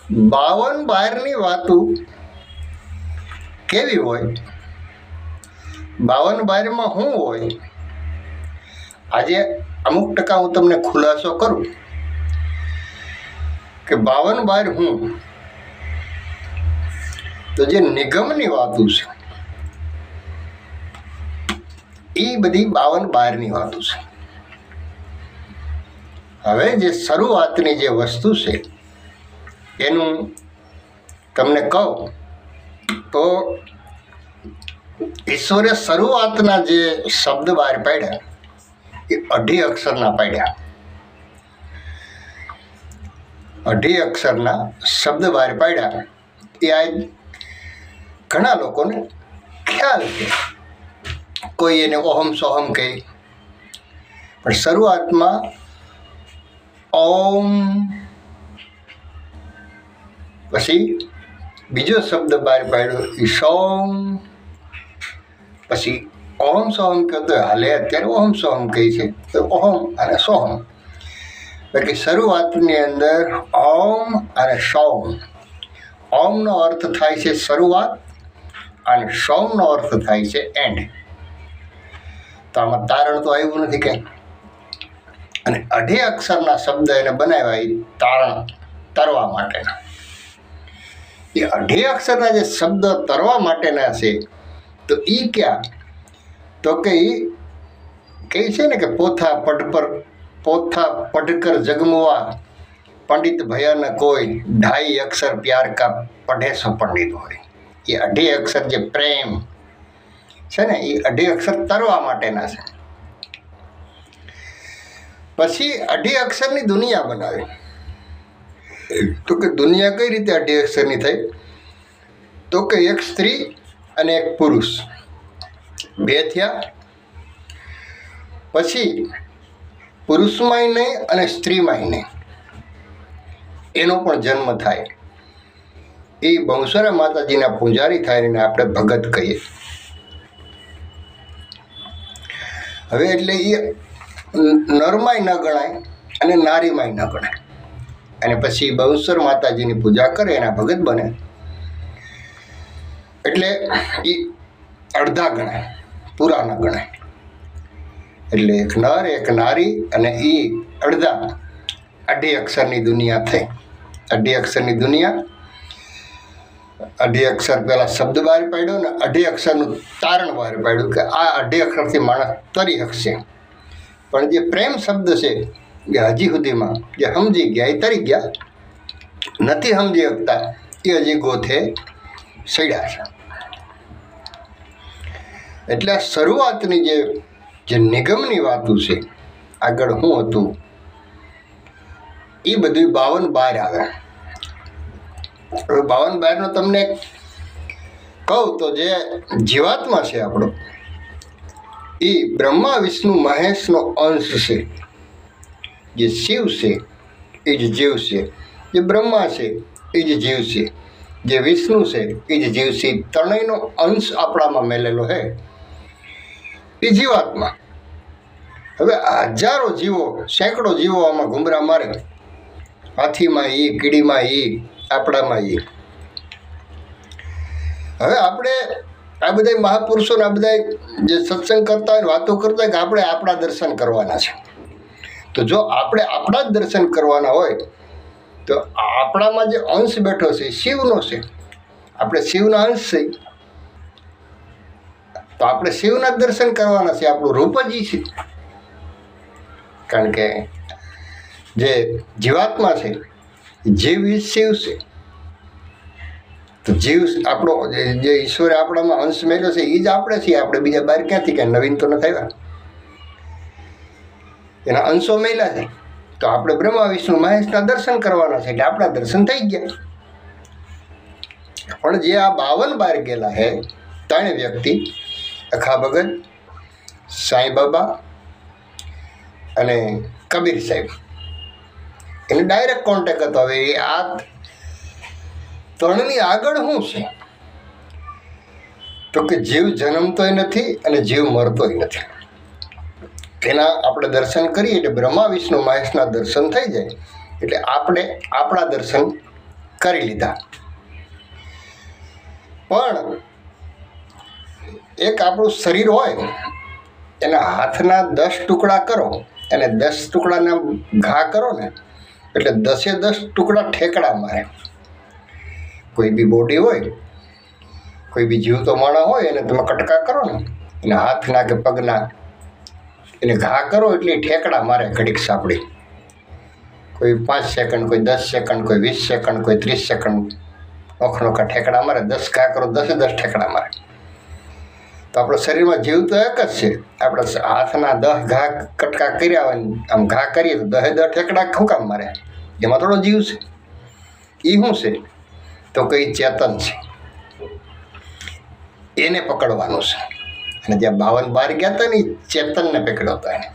52 બારની વાતો કેવી હોય, 52 બારમાં શું હોય, આજે અમુક ટકા હું તમને ખુલાસો કરું કે 52 બાર હું, તો જે નિગમની વાતો છે એ બધી 52 બારની વાતો છે. હવે જે શરૂઆતની જે વસ્તુ છે એનું તમને કહું તો ઈશ્વરે શરૂઆતના જે શબ્દ બહાર પાડ્યા એ 2.5 અક્ષરના પાડ્યા. 2.5 અક્ષરના શબ્દ બહાર પાડ્યા એ આ ઘણા લોકોને ખ્યાલ છે. કોઈ એને ઓહમ સોહમ કહે, પણ શરૂઆતમાં ઓમ, પછી બીજો શબ્દ બહાર પાડ્યો એ સોમ, પછી ઓહમ સોહમ કહો તો હાલે અત્યારે ઓહમ સોહમ કહે છે તો ઓહમ અને સોહમ. બાકી શરૂઆતની અંદર ઓમ અને સોમ. ઓમનો અર્થ થાય છે શરૂઆત અને સોમનો અર્થ થાય છે એન્ડ. તો આમાં તારણ તો આવ્યું નથી કંઈ. અને 2.5 અક્ષરના શબ્દ એને બનાવ્યા એ તારણ તરવા માટેના. એ 2.5 અક્ષરના જે શબ્દ તરવા માટેના છે તો એ ક્યાં, તો કે એ કહે છે ને કે પોથા પઢકર જગમવા પંડિત ભયા ન કોઈ, 2.5 અક્ષર પ્યાર કા પઢે સો પંડિત હોય. એ 2.5 અક્ષર જે પ્રેમ છે ને એ 2.5 અક્ષર તરવા માટેના છે. પછી 2.5 અક્ષરની દુનિયા બનાવી. તો કે દુનિયા કઈ રીતે 2.5 અક્ષરની થઈ, તો કે એક સ્ત્રી અને એક પુરુષ 2 થયા. પછી પુરુષમાંય નહીં અને સ્ત્રીમાંય નહીં, એનો પણ જન્મ થાય. એ બહુસરા માતાજીના પૂજારી થાય એને આપણે ભગત કહીએ. હવે એટલે એ નરમાંય ન ગણાય અને નારીમાંય ન ગણાય. અને પછી બહુસર માતાજીની પૂજા કરે એના ભગત બને એટલે એ અડધા ગણાય, પૂરા ન ગણાય. એટલે એક નર એક નારી અને એ અડધા 2.5 અક્ષરની દુનિયા થઈ. 2.5 અક્ષરની દુનિયા, 2.5 અક્ષર પહેલાં શબ્દ બહાર પાડ્યો ને 2.5 અક્ષરનું તારણ બહાર પાડ્યું કે આ 2.5 અક્ષરથી માણસ તરી શકશે. પણ જે પ્રેમ શબ્દ છે એ હજી સુધીમાં જે સમજી ગયા એ તરી ગયા, નથી સમજી શકતા એ હજી ગોથે સડ્યા છે. એટલે આ શરૂઆતની જે નિગમની વાતો છે, આગળ શું હતું એ બધું 52 બાર આવે. હવે 52 બારનો તમને કહું તો જે જીવાત્મા છે આપણો એ બ્રહ્મા વિષ્ણુ મહેશનો અંશ છે. જે શિવ છે એ જ જીવ છે, જે બ્રહ્મા છે એ જ જીવ છે, જે વિષ્ણુ છે એ જ જીવ છે. ત્રણેયનો અંશ આપણામાં મેલેલો છે એ જીવાત્મા. હવે હજારો જીવો, સેંકડો જીવો આમાં ઘુમરા મારે. હાથીમાં એ, કીડીમાં એ, આપણામાં એ. હવે આપણે આ બધા મહાપુરુષો આ બધા જે સત્સંગ કરતા હોય, વાતો કરતા હોય કે આપણે આપણા દર્શન કરવાના છે. તો જો આપણે આપણા જ દર્શન કરવાના હોય તો આપણામાં જે અંશ બેઠો છે શિવનો છે. આપણે શિવના અંશ છે તો આપણે શિવના જ દર્શન કરવાના છે. આપણું રૂપ જ છે. કારણ કે જે જીવાત્મા છે જીવ શિવ છે. તો જીવ આપણો જે ઈશ્વરે આપણામાં અંશ મેળ્યો છે એ જ આપણે છીએ. આપણે બીજા બહાર ક્યાંથી ક્યાં નવીન તો નથી આવ્યા, એના અંશો મેળ્યા છે. તો આપણે બ્રહ્મા વિષ્ણુ મહેશના દર્શન કરવાના છે એટલે આપણા દર્શન થઈ ગયા. પણ જે આ 52 બાર ગયેલા હે 3 વ્યક્તિ, અખા ભગત, સાંઈ બાબા અને કબીર સાહેબ, એને ડાયરેક્ટ કોન્ટેક્ટ હતો. હવે આ 3ની આગળ શું છે તો કે જીવ જન્મતોય નથી અને જીવ મરતોય નથી. એના આપણે દર્શન કરીએ એટલે બ્રહ્મા વિષ્ણુ મહેશના દર્શન થઈ જાય એટલે આપણે આપણા દર્શન કરી લીધા. પણ એક આપણું શરીર હોય, એના હાથના 10 ટુકડા કરો અને 10 ટુકડાના ઘા કરો ને એટલે 10 ટુકડા ઠેકડા મારે. કોઈ બી બોડી હોય, કોઈ બી જીવતો માણસ હોય એને તમે કટકા કરો ને, એના હાથના કે પગના એને ઘા કરો એટલે ઠેકડા મારે ઘડીક સાંભળી. કોઈ 5 સેકન્ડ, કોઈ 10 સેકન્ડ, કોઈ 20 સેકન્ડ, કોઈ 30 સેકન્ડ નોખા ઠેકડા મારે. 10 ઘા કરો, 10 ઠેકડા મારે. તો આપણા શરીરમાં જીવ તો એક જ છે. આપણા હાથના 10 ઘા કટકા કર્યા હોય, આમ ઘા કરીએ તો 10 ઠેકડા શું કામ મારે? એમાં થોડો જીવ છે. એ શું છે? તો કઈ ચેતન છે, એને પકડવાનું છે. અને જ્યાં 52 બાર ગયા હતા ને, ચેતનને પકડ્યો હતા એને.